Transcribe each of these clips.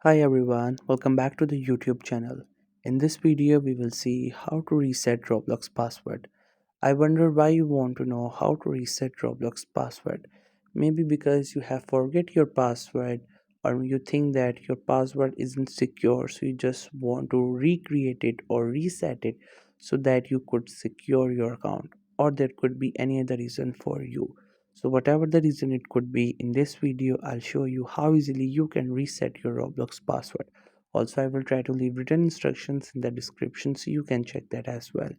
Hi everyone, welcome back to the YouTube channel. In this video, we will see how to reset Roblox password. I wonder why you want to know how to reset Roblox password. Maybe because you have forget your password or you think that your password isn't secure, so you just want to recreate it or reset it so that you could secure your account, or there could be any other reason for you. So whatever the reason it could be, in this video I'll show you how easily you can reset your Roblox password. Also, I will try to leave written instructions in the description so you can check that as well.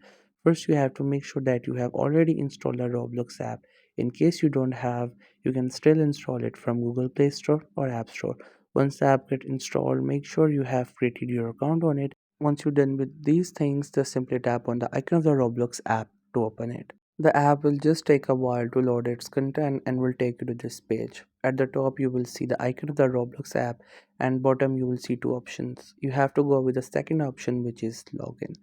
First, you have to make sure that you have already installed a Roblox app. In case you don't have, you can still install it from Google Play Store or App Store. Once the app gets installed, make sure you have created your account on it. Once you're done with these things, just simply tap on the icon of the Roblox app to open it. The app will just take a while to load its content and will take you to this page. At the top, you will see the icon of the Roblox app, and bottom you will see two options. You have to go with the second option, which is login.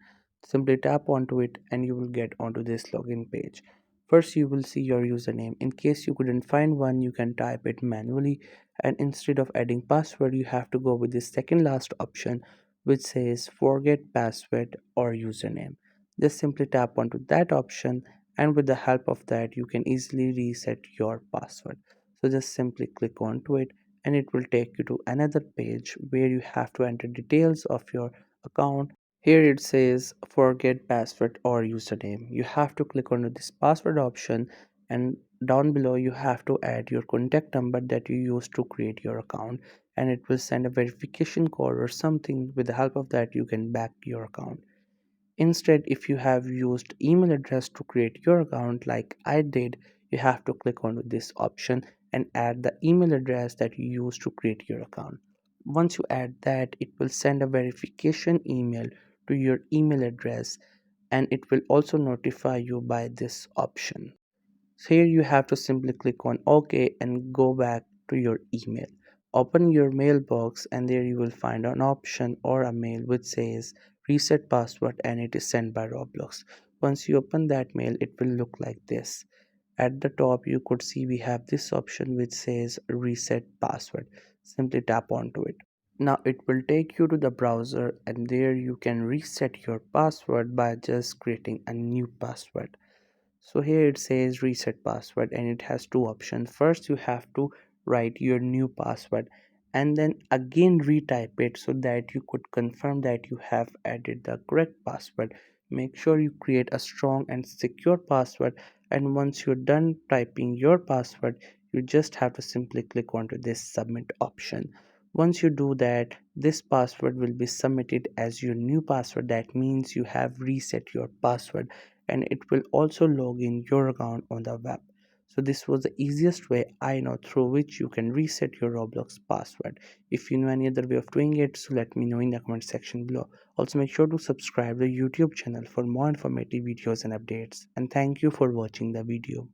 Simply tap onto it and you will get onto this login page. First, you will see your username. In case you couldn't find one, you can type it manually, and instead of adding password, you have to go with the second last option, which says forget password or username. Just simply tap onto that option, and with the help of that you can easily reset your password. So just simply click onto it and it will take you to another page where you have to enter details of your account. Here it says forget password or username. You have to click on this password option, and down below you have to add your contact number that you used to create your account, and it will send a verification code or something. With the help of that you can back your account. Instead, if you have used email address to create your account like I did, you have to click on this option and add the email address that you used to create your account. Once you add that, it will send a verification email to your email address, and it will also notify you by this option. So here you have to simply click on OK and go back to your email. Open your mailbox and there you will find an option or a mail which says reset password, and it is sent by Roblox. Once you open that mail, it will look like this. At the top you could see we have this option which says reset password. Simply tap onto it. Now it will take you to the browser, and there you can reset your password by just creating a new password. So here it says reset password and it has two options. First, you have to write your new password and then again retype it so that you could confirm that you have added the correct password. Make sure you create a strong and secure password, and once you're done typing your password, you just have to simply click onto this submit option. Once you do that, this password will be submitted as your new password. That means you have reset your password, and it will also log in your account on the web. So this was the easiest way I know through which you can reset your Roblox password. If you know any other way of doing it, so let me know in the comment section below. Also make sure to subscribe the YouTube channel for more informative videos and updates. And thank you for watching the video.